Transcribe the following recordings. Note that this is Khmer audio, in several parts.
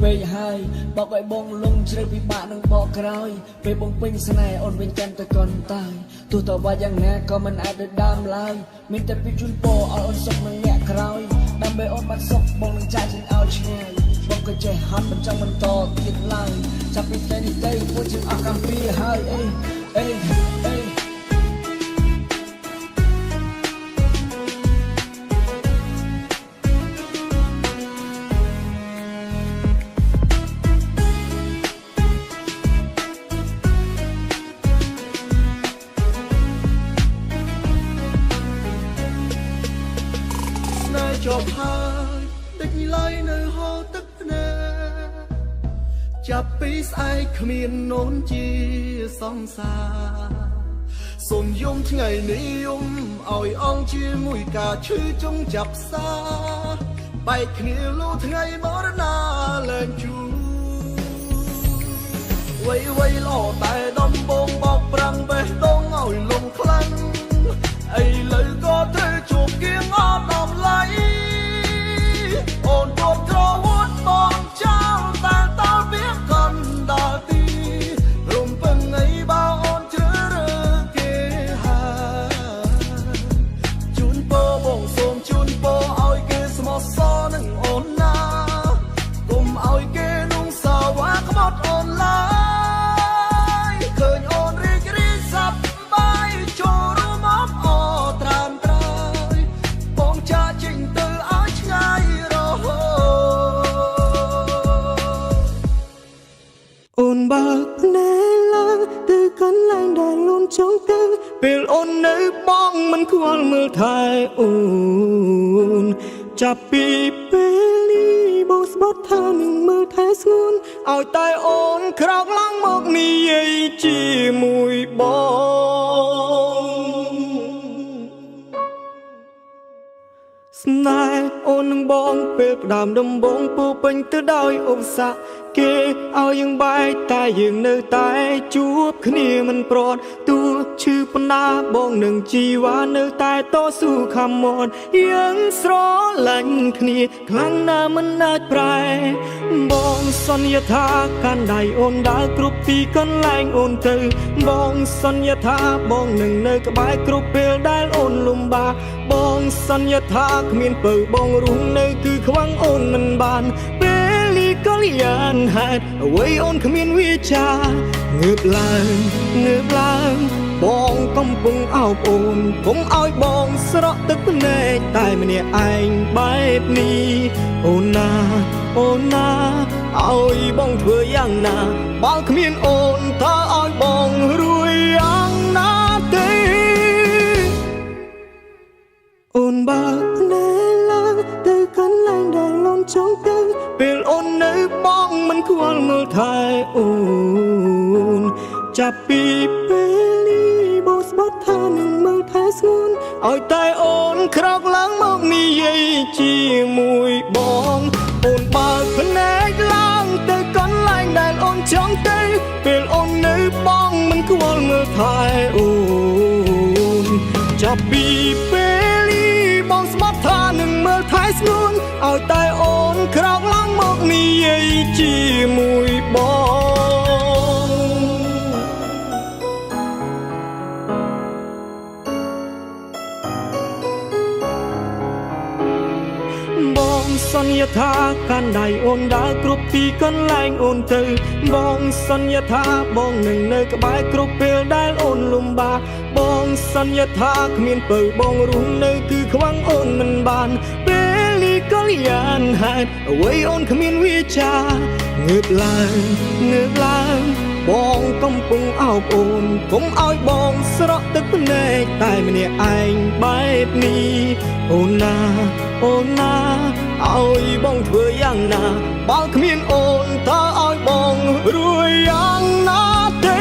ពេកហើយបោកឲ្យបងលងជ្រៅពិបាកនឹងបកក្រោយពេលបងពេញស្នេហ៍អូនវិញកាន់តែកន់តាយទោះតើយ៉ាងណាក៏មិនអាចដូចដើមឡើយមានតែពីជូនពរឲ្យអូនសុខនឹងអ្នកក្រោយដើម្បីអូនបានសុខបងនឹងចាយចេញឲ្យឆ្ងាយបងក៏ចេះហត់មិនចង់បន្តទៀតឡើយចាប់ពីថ្ងៃនេះទៅមួយជាអស់កម្មពីហើយអេจบหายដឹកឡៃនៅហូរទឹកភ្នែកចាប់ពីស្អែកគ្មាននូនជាសង្សារសូមយំថ្ងៃនេះយំឲ្យអងជាមួយការឈឺចុងចាប់សាបែកគ្នាលូថ្ងៃមរណាលែងជួវវៃល្អតែដំបងបោកប្រាំងបេះដូងឲ្យលំខ្លាំងឥឡូវក៏ត្រូវជួបគៀងអត់ដំឡៃអូនពតក្រវត់បងចោលតែតើវាកណ្ដាលទីរំពឹងអីបើអូនជ្រើរើគេហើយជូនពរបងសូមជូនពរឲ្យគេស្មោះសរនឹងអូនណាកុំឲ្យគេនោះសាវ៉ាក្បត់អូនឡើយឃើញអូនរីករាយសប្បាយចូលរួមអបអរត្រាំត្រើយបងចាចេញទៅឲ្យឆ្ងាយអូនបើកភ្នែកឡើងទៅកន្លែងដែលអូនចង់ទៅពេលអូននៅបងមិនខ្វល់មើលថែអូនចាប់ពីពេលនេះបងស្បត់ថានឹងមើលថែស្ងួនឲ្យតែអូនក្រោកឡើងមកនិយាយជាមួយបងស្នេហ៍អូននឹងបងពេលផ្ដើមដំបងពោពេញទៅដោយឧបសគ្គគេឲ្យយើងបែកតែយើងនៅតែជួបគ្នាមិនប្រត់ទោះឈឺបណ្ណាបងនឹងជីវ៉ានៅតែតស៊ូខំមាត់យើងស្រឡាញ់គ្នាខ្លាំងណាស់មិនអាចប្រែបងសន្យាថាកាន់ដៃអូនដើរគ្រប់ទីកន្លែងអូនទៅបងសន្យាថាបងនឹងនៅក្បែរគ្រប់ពេលដែលអូនលំបាកបងសន្យាថាគ្មានពើបងរស់នៅគឺខ្វាំងអូនមិនបានពេលកលយានហេតុអ្វីអូនគ្មានវាចាងើបឡើងបងកំពុងអោបអូនកុំឲ្យបងស្រក់ទឹកភ្នែកតែម្នាក់ឯងបែបនេះអូនណាឲ្យបងធ្វើយ៉ាងណាបើគ្មានអូនតើឲ្យបងរួយយ៉ាងណាទេអូនបើកភ្នែកឡើងទៅកន្លែងដែលអូនចង់ទៅពេលអូននៅបងមិនខ្វល់មើលថែអូនចាប់ពីពេលនេះបងស្បត់ថានឹងមើលថែស្ងួនឲ្យតែអូនក្រោកឡើងមកនិយាយជាមួយបងអូនបើកភ្នែកឡើងទៅកន្លែងដែលអូនចង់ទៅពេលអូននៅបងមិនខ្វល់មើលថែអូនចាប់ពីពេលបងស្បត់ថានឹងមើលថែស្ងួនឲ្យតែអូនក្រោកឡើងមកនិយាយជាមួយបងសន្យាថាកាន់ដៃអូនដើរគ្រប់ទីកន្លែងអូនទៅបងសន្យាថាបងនឹងនៅក្បែរគ្រប់ពេលដែលអូនលំបាកបងសន្យាថាគ្មានពើបងរស់នៅគឺខ្វាំងអូនមិនបានពេលនេះកលយានហេតុអ្វីអូនគ្មានវាចាងើបឡើងបងកំពុងអោបអូនកុំឲ្យបងស្រក់ទឹកភ្នែកតែម្នាក់ឯងបែបនេះអូនណាឲ្យបងធ្វើយ៉ាងណាបើគ្មានអូនតើឲ្យបងរួយយ៉ាងណាទេ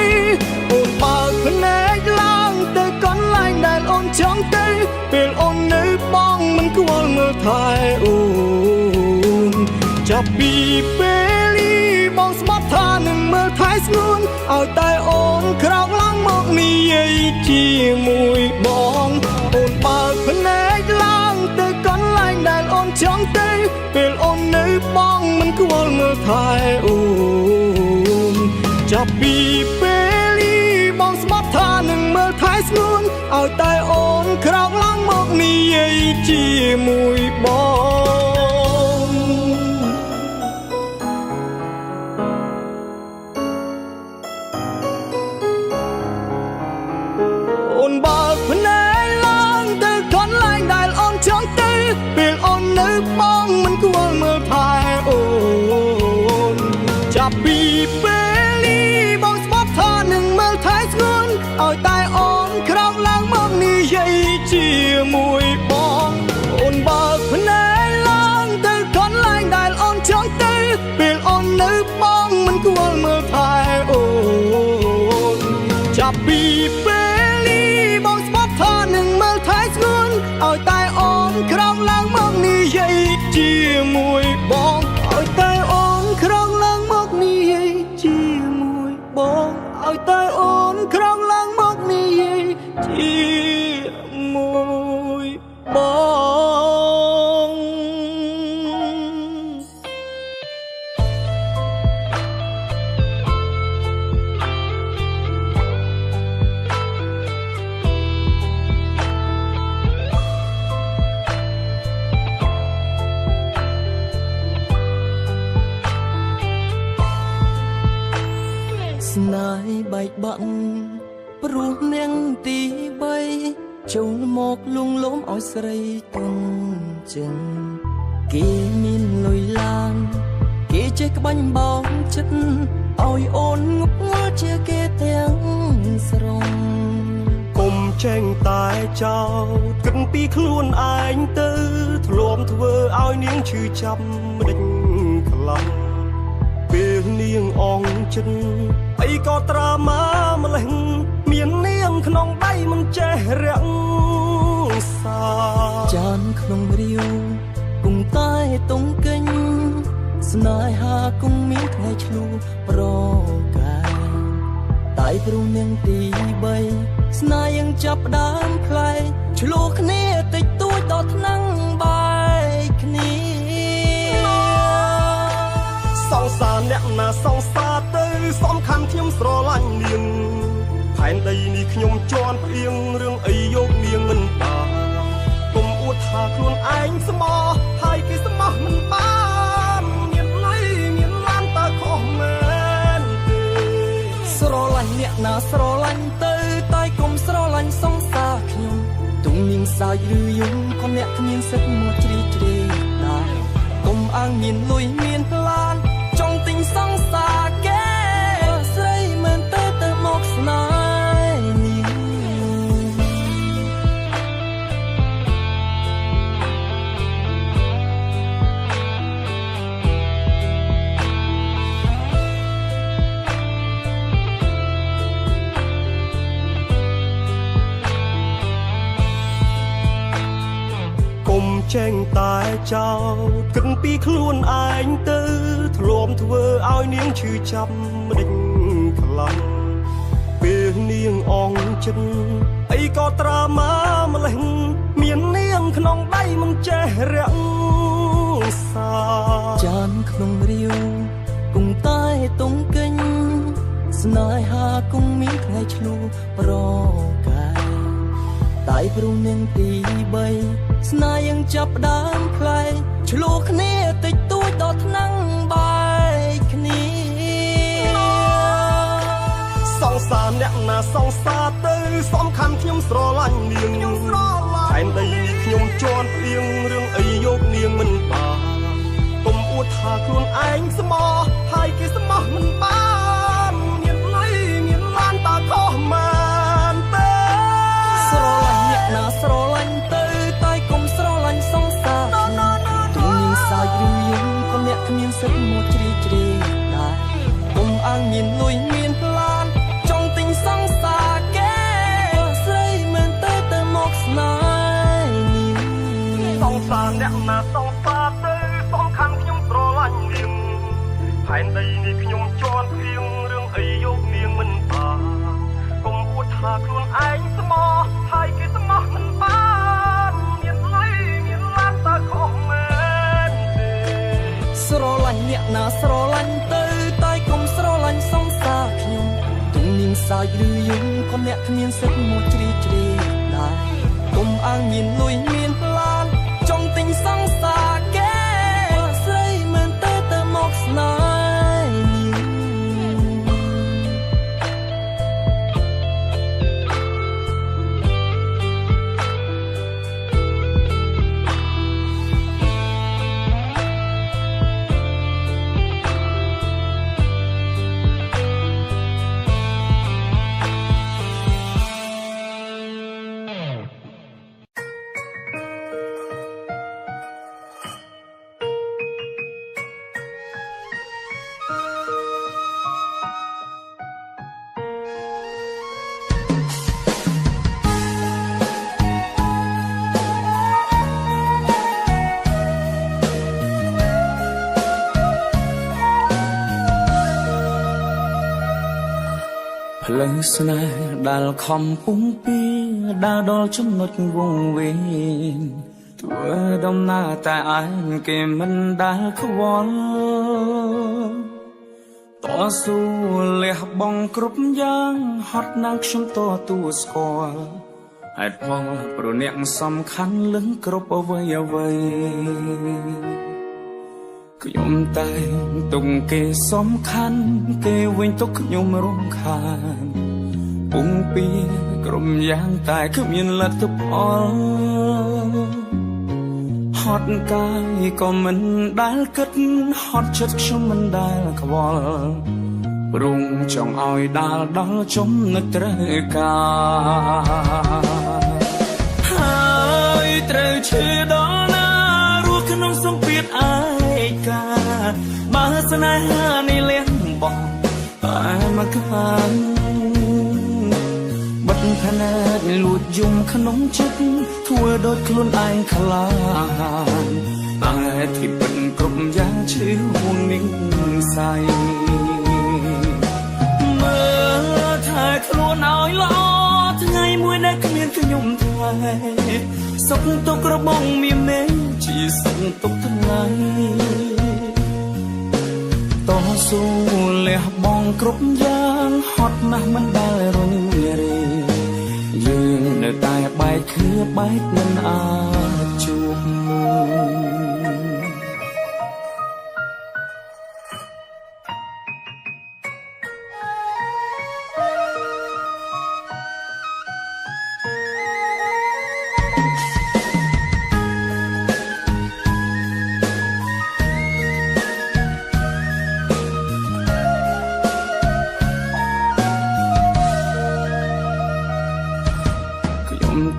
អូនបើកភ្នែកឡើងទៅកន្លែងដែលអូនចង់ទៅពេលអូននៅបងមិនខ្វល់មើលថែអូនចាប់ពីពេលនេះបងស្បត់ថានឹងមើលថែស្ងួនឲ្យតែអូនក្រោកឡើងមកនិយាយជាមួយបងអូនបើកភ្នែកឡើងទៅកន្លែងដែលអូនចង់ទៅពេលអូននៅបងមិនខ្វល់មើល ថែអូនចាប់ពីពេលនេះបងស្បត់ថានឹងមើលថែស្ងួនឲ្យតែអូនក្រោកឡើងមកនិយាយជាមួយបងអូនបើកភ្នែកឡើងទៅកន្លែងដែលអូនចង់ទៅពេលអូននៅបងមិនគួរមើលថែអូនចាប់ពីពេលនេះបងស្បត់ថានឹងមើលថែស្ងួនឲ្យតែអូនក្រោកឡើងមកនិយាយជាមួយបងអូនបើកភ្នែកឡើងទៅកន្លែងដែលអូនចង់ទៅពេលអូននៅបងមិនគួរមើលថែអូនចាប់ពីពេលនេះបងស្បត់ថានឹងមើលថែស្ងួនឲ្យតែអូនក្រោកឡើងមកនិយាយជាមួយបងឲ្យតែអូនក្រោកឡើងមកនិយាយជាមួយបងឲ្យតែអូនក្រោកឡើងមកនិយាយជាមួយបង ស្នេហ៍បែកបាក់ព្រោះនាងទី3ចូលមកលួងលោមឲ្យស្រីទុនចិនគេមានលុយឡានគេចេះក្បាញ់បងចិត្តឲ្យអូនងប់ងល់ជាគេទាំងស្រុងគុំចេញតែចោលគិតពីខ្លួនឯងទៅធ្លាប់ធ្វើឲ្យនាងឈឺចាប់ម្ដេចខ្លាំងពេលនាងអងចិត្តអីក៏ត្រាមកម្លេះមាននាងក្នុងដៃមិនចេះរាំងសាចានក្នុងរាវគង់តែតងកិញស្នេហាគង់មានថ្ងៃឆ្លូប្រកាយតែព្រោះនាងទី3ស្នេហ៍ยังចាប់ដើមផ្លែឆ្លូគ្នាតិចតួចដល់ថ្នាំងបាយគ្នាសង្សារអ្នកណាសង្សារទៅសំខាន់ខ្ញុំស្រឡាញ់នាងផែនដីនេះខ្ញុំជន់ផ្អៀងរឿងអីយកនាងមិនបានគុំអួតថាខ្លួនឯងស្មោះហើយគេស្មោះមិនបានមានលុយមានឡានតើខុសមែនទេស្រឡាញ់អ្នកណាស្រឡាញ់ទៅតែគុំស្រឡាញ់សង្សារខ្ញុំទុំនាងសាយឬយំក៏អ្នកគ្មានសិទ្ធមកជ្រីជ្រែកដែរគុំអាងមានលុយមានឡានចង់ទិញសង្សារគេស្រីមិនទៅមកស្នេហ៍នេះគុំចេញតែចោលគិតពីខ្លួនឯងទៅធ្លាប់ធ្វើឲ្យនាងឈឺចាប់ម្ដេចខ្លាំងពេលនាងអងចិត្តអីក៏ត្រាមកម្លេះមាននាងក្នុងដៃមិនចេះរាំងសាចានក្នុងរាវគង់តែតងកិញស្នេហាគង់មានថ្ងៃឆ្លូប្រកាយតែព្រោះនាងទី3ស្នេហ៍ยังចាប់ដើមផ្លែឆ្លូគ្នាតិចតួចដល់ថ្នាំងបាយគ្នាសង្សារអ្នកណាសង្សារទៅសំខាន់ខ្ញុំស្រឡាញ់នាងផែនដីនេះខ្ញុំជន់ផ្អៀងរឿងអីយកនាងមិនបានគុំអួតថាខ្លួនឯងស្មោះហើយគេស្មោះមិនបានមានលុយមានឡានតើខុសមែនទេស្រឡាញ់អ្នកណាស្រឡាញ់ទៅតែគុំស្រឡាញ់សង្សារទុំនាងសាយឬយំក៏អ្នកគ្មានសិទ្ធមកជ្រីជ្រែកដែរគុំអាងមានលុយមានឡានចង់ទិញសង្សារគេស្រីមិនទៅមកស្នេហ៍នេះសង្សារអ្នកណាសង្សារទៅសំខាន់ខ្ញុំស្រឡាញ់នាងផែនដីនេះខ្ញុំជន់ផ្អៀងរឿងអីយកនាងមិនបានគុំអួតថាខ្លួនឯងស្មោះហើយគេស្មោះមិនបានមានលុយមានឡានតើខុសមែនទេស ស្រឡាញ់អ្នកណាស្រឡាញ់ទៅតែកុំស្រឡាញ់សង្សារខ្ញុំទុំនាងសាយឬយំក៏អ្នកគ្មានសិទ្ធមកជ្រីជ្រែកដែរកុំអាងមានលុយមានឡានចង់ទិញសង្សារគេស្រីមិនទៅមកស្នេហ៍ផ្លូវស្នេហ៍ដែលខំពុំពីដើរដល់ចំណុចវងវែងធ្វើដំណើរតែឯងគេមិនដែលខ្វល់តស៊ូលះបង់គ្រប់យ៉ាងហត់ណាស់ខ្ញុំតទួស្គាល់ហេតុផលព្រោះអ្នកសំខាន់លឹងគ្រប់អ្វីអ្វីខ្ញុំតែទុកគេសំខាន់គេវិញទុកខ្ញុំរំខានពុំពីក្រុមយ៉ាងតែគ្មានលទ្ធផលហត់កាយក៏មិនដែលគិតហត់ចិត្តខ្ញុំមិនដែលខ្វល់ព្រមចង់ឲ្យដាល់ដល់ចំណុចត្រូវការហើយត្រូវឈឺដល់ណារស់ក្នុងសម្ពាធឯកាបើស្នេហានេះលះបង់តែមកខាងបិទភ្នែកលួចយំក្នុងចិត្តធ្វើដូចខ្លួនឯងខ្លាចតែទីពិតគ្រប់យ៉ាងឈឺហួងនឹងសៃមើលថែខ្លួនឲ្យល្អថ្ងៃមួយដែលគ្មានខ្ញុំថ្លៃសុខទុក្ខរបស់មានមេជាសុខទុក្ខថ្លៃតស៊ូលះបង់គ្រប់យ៉ាងហត់ណាស់មិនដែលរញរេយើងនៅតែបែកគ្នាបែកមិនអាចជួប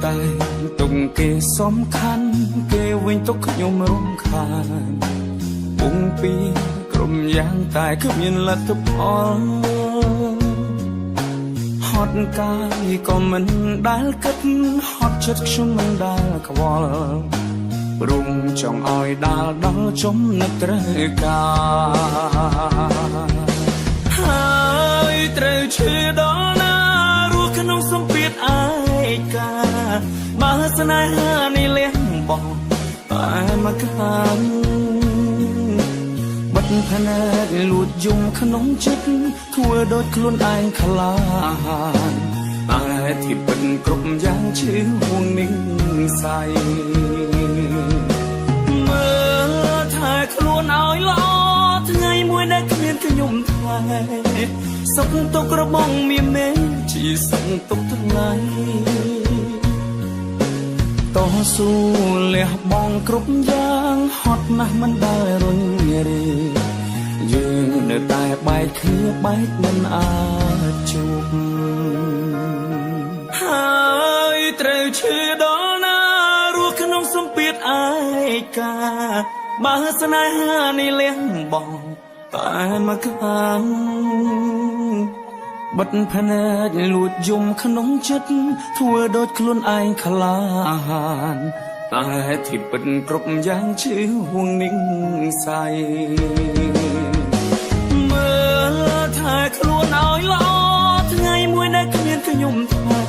តែទុកគេសំខាន់គេវិញទុកខ្ញុំរំខានពុំពីក្រុមយ៉ាងតែគ្មានលទ្ធផលហត់កាយក៏មិនដែលគិតហត់ចិត្តខ្ញុំមិនដែលខ្វល់ព្រមចង់ឲ្យដាល់ដល់ចំណុចត្រូវការហើយត្រូវឈឺដល់ណារស់ក្នុងសម្ពាធឯកាបើស្នេហានេះលះបង់តែមកខាងបិទភ្នែកលួចយំក្នុងចិត្តធ្វើដូចខ្លួនឯងខ្លាចតែទីពិតគ្រប់យ៉ាងឈឺហួងនឹងសៃមើលថែខ្លួនឲ្យល្អថ្ងៃមួយដែលគ្មានខ្ញុំថ្លៃសុខទុក្ខរបស់មានមេជាសុខទុក្ខថ្លៃតស៊ូលះបង់គ្រប់យ៉ាងហត់ណាស់មិនដែលរញរេយើងនៅតែបែកគ្នាបែកមិនអាចជួបហើយត្រូវឈឺដល់ណារស់ក្នុងសម្ពាធឯកាបើស្នេហានេះលះបង់តែមកខាងបិទភ្នែកលួចយំក្នុងចិត្តធ្វើដូចខ្លួនឯងខ្លាចតែទីពិតគ្រប់យ៉ាងឈឺហួងនឹងសៃមើលថែខ្លួនឲ្យល្អថ្ងៃមួយដែលគ្មានខ្ញុំថ្លៃ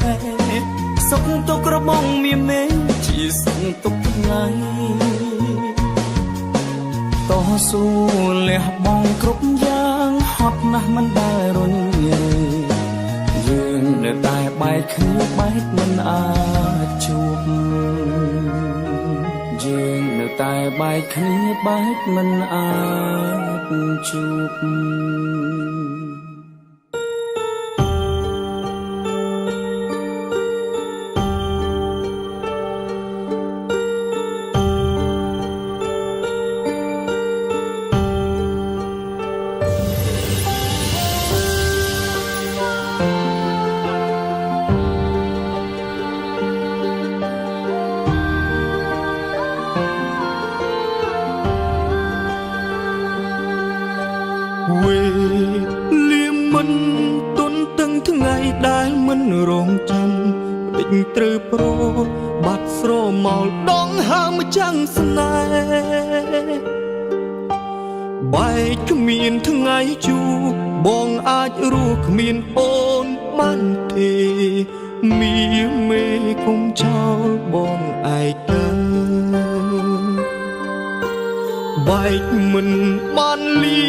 សុខទុក្ខរបស់មានមេជាសុខទុក្ខថ្លៃ តស៊ូលះបង់គ្រប់យ៉ាងហត់ណាស់មិនដែលរញញើយើងនៅតែបែកគ្នាបែកមិនអាចជួបយើងនៅតែបែកគ្នាបែកមិនអាចជួបវេលាមិនទុនតឹងថ្ងៃដែលមិនរងចាំពេញត្រូវប្របាត់ស្រមោលដងហើមចាំងស្នេហ៍បែកគ្មានថ្ងៃជួបបងអាចរស់គ្មានអូនបានទេមីមេគុំចោលបងឯកើបែកមិនបានលី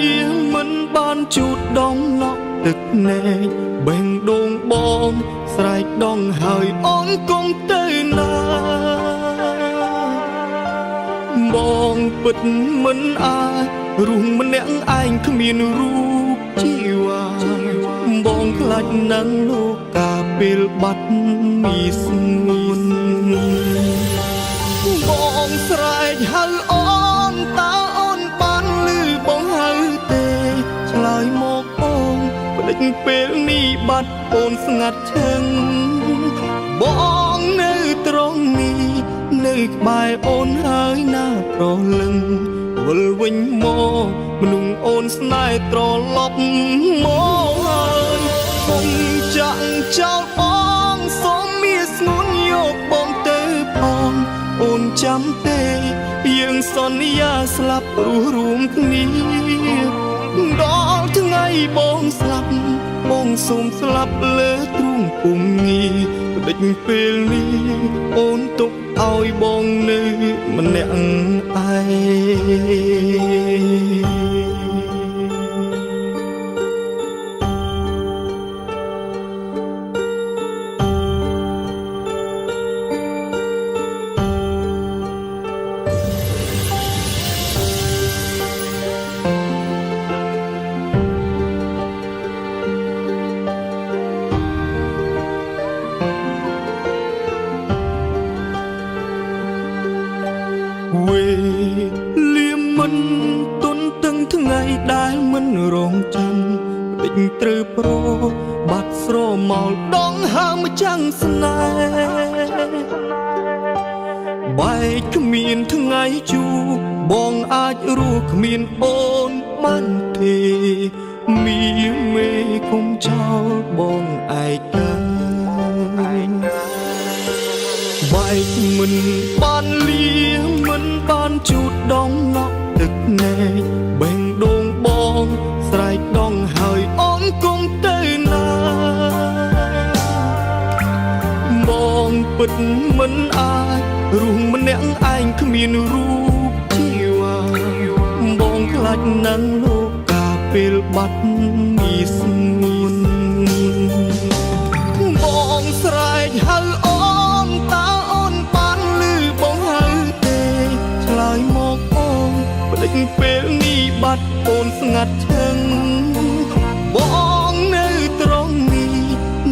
មិនបានជូតដងឡក់ទឹកណែកបេងដូងបងស្រែកដងហើយអូនគុំទៅណាបងពិតមិនអាចរស់ម្នាក់ឯងគ្មានរូបជីវ៉ាបងខ្លាចណាស់លោកកាពេលបាត់មីស្ងួនបងស្រែកហៅអូនតើអូនបានឮបងហៅទេឆ្លើយមកអូនផ្ដេចពេលនេះបាត់អូនស្ងាត់ឈឹងបងនៅត្រង់នេះនៅក្បែរអូនហើយណាប្រលឹងវិលវិញមកមនុស្សអូនស្នេហ៍ត្រឡប់មកហើយគុំចាក់ចោលបងសូមមានស្ងួនយកបងទៅផងអូនចាំទេយើងសន្យាស្លាប់រស់រួមគ្នាដល់ថ្ងៃបងស្លាប់បងសូមស្លាប់លើទ្រូងពុំងាផ្ដេចពេលនេះអូនទុកឲ្យបងនៅម្នាក់ឯវេលាមិនទុនតឹងថ្ងៃដែលមិនរងចាំពេញត្រូវប្របាត់ស្រមោលដងហើមចាំងស្នេហ៍បែកគ្មានថ្ងៃជួបបងអាចរស់គ្មានអូនបានទេមីមេគុំចោលបងឯកើបែកមិនបានលីមិនបានជូតដងឡក់ទឹកណែកបេងដូងបងស្រែកដងហើយអូនគុំទៅណាបងពិតមិនអាចរស់ម្នាក់ឯងគ្មានរូបជីវ៉ាបងខ្លាចណាស់លោកកាពេលបាត់មីស្ងួនបងស្រែកហៅអូនតើអូនបានឮបងហៅទេឆ្លើយមកអូនផ្ដេចពេលនេះបាត់អូនស្ងាត់ឈឹងបងនៅត្រង់នេះ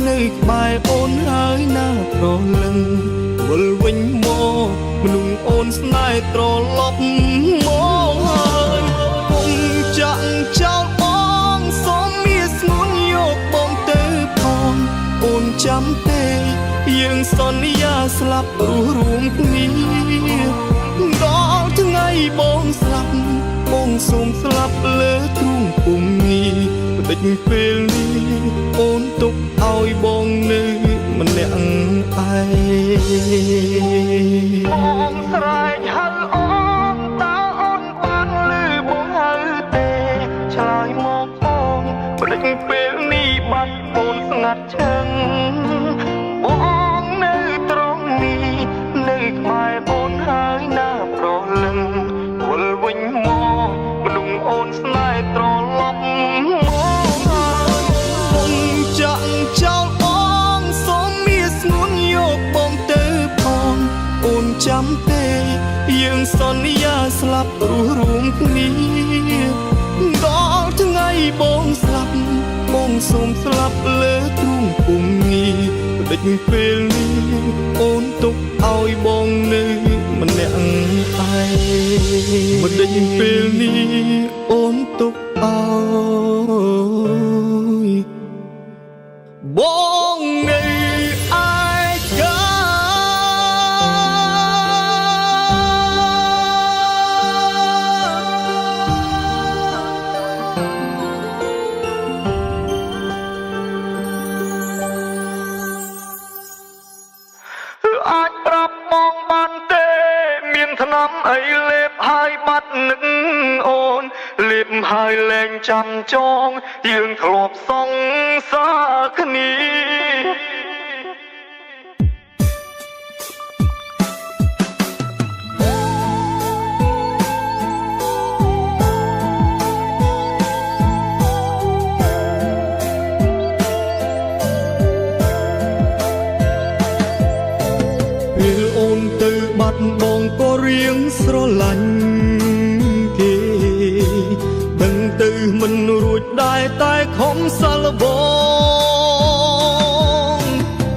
នៅក្បែរអូនហើយណាប្រលឹងវិលវិញមកមនុស្សអូនស្នេហ៍ត្រឡប់មកហើយគុំចាក់ចោលបងសូមមានស្ងួនយកបងទៅផងអូនចាំទេយើងសន្យាស្លាប់រស់រួមគ្នាដល់ថ្ងៃបងស្លាប់បងសូមស្លាប់លើទ្រូងពុំងាផ្ដេចពេលនេះអូនទុកឲ្យបងនៅម្នាក់ឯងបងស្រែកហៅអូនតើអូនបានឮបងហៅទេឆ្លើយមកអូនផ្ដេចពេលនេះបាត់អូនស្ងាត់ឈឹងបងនៅត្រង់នេះនៅក្បែរអូនហើយណាប្រលឹងវិលវិញមក នស្នេហ៍ត្រឡប់បងចាក់ចោលបងសូមមានស្ងួនយកបងទៅផងអូនចាំទេយើងសន្យាស្លាប់រស់រួមគ្នាដល់ថ្ងៃបងស្លាប់បងសូមស្លាប់លើទ្រូងពុំងាដេចពេលនេះអូនទុកឲ្យបងនៅម្នាក់ឯងមិនដេចពេលនេះអូនទុកឲ្យបងនៅឯកា អាចប្រាប់បងបានទេមានថ្នាំអីលេបហើយបាត់នឹកអូនលេបហើយលែងចាំចងយើងធ្លាប់សង្សារគ្នា បាត់បងក៏រៀងស្រឡាញ់គេដឹងទៅមិនរួចដែរតែខំសាល់បង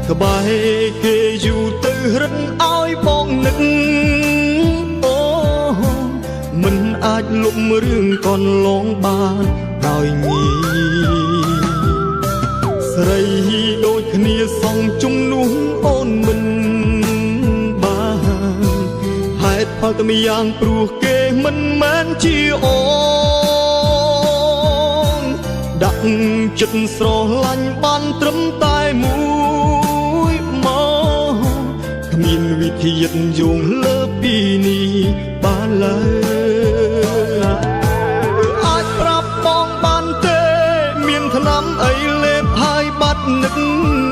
ក្បែរគេយូរទៅរឹតឲ្យបងនឹកអូមិនអាចលុបរឿងកន្លងបានដោយងាយស្រីដូចគ្នាសងជំនួសអូនមិនផលតែម្យ៉ាងព្រោះគេមិនមែនជាអូនដាក់ចិត្តស្រឡាញ់បានត្រឹមតែមួយមកគ្មានវិធីយត់យងលើពីនេះបានឡើយអាចប្រាប់បងបានទេមានថ្នាំអីលេបហើយបាត់នឹក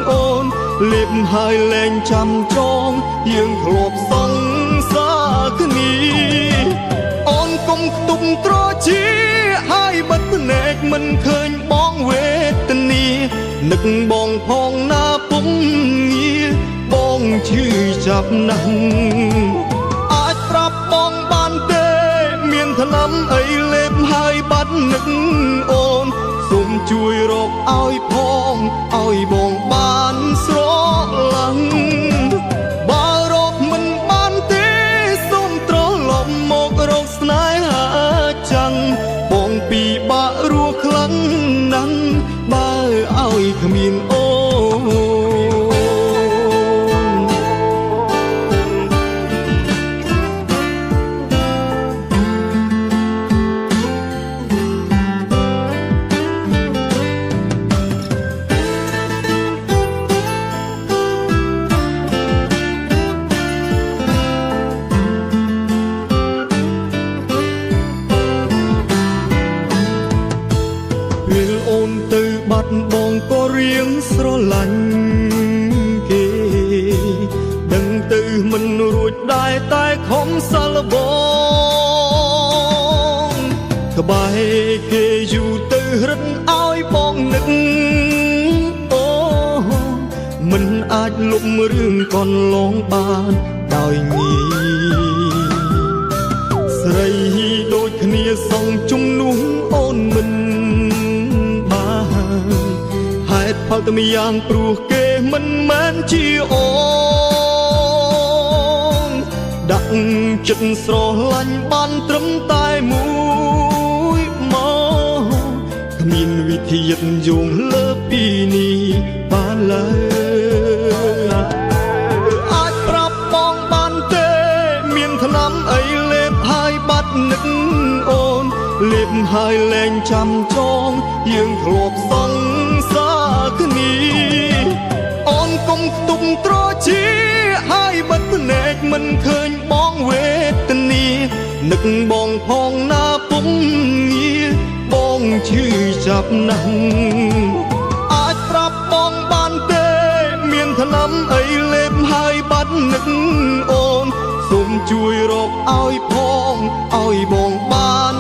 អូនលេបហើយលែងចាំចងយើងធ្លាប់សង្សារគ្នាអូនកុំខ្ទប់ត្រជាហើយបិទភ្នែកមិនឃើញបងវេទនានឹកបងផងណាពុំងារបងឈឺចាប់ណាស់អាចប្រាប់បងបានទេមានថ្នាំអីលេបហើយបាត់នឹកអូនសូមជួយរកឲ្យផងឲ្យបងបានស្រឡាញ់បើរកមិនបានទេសូមត្រឡប់មករកស្នេហាចាំងបងពីបាក់រស់ខ្លាំងណាស់បើឲ្យគ្មានអូបងក៏រៀងស្រឡាញ់គេដឹងទៅមិនរួចដែរតែខំសាល់បងក្បែរគេយូរទៅរឹតឲ្យបងនឹកអូមិនអាចលុបរឿងកន្លងបានដោយងាយស្រីដូចគ្នាសងជំនួសអូនមិនផលតែម្យ៉ាងព្រោះគេមិនមែនជាអូនដាក់ចិត្តស្រឡាញ់បានត្រឹមតែមួយមកគ្មានវិធីយត់យងលើពីនេះបានឡើយអាចប្រាប់បងបានទេមានថ្នាំអីលេបហើយបាត់នឹកអូនលេបហើយលែងចាំចងយើងធ្លាប់សង្សារគ្នាអូនកុំខ្ទប់ត្រជាហើយបិទភ្នែកមិនឃើញបងវេទនានឹកបងផងណាពុំងារបងឈឺចាប់ណាស់អាចប្រាប់បងបានទេមានថ្នាំអីលេបហើយបាត់នឹកអូនសូមជួយរកឲ្យផងឲ្យបងបាន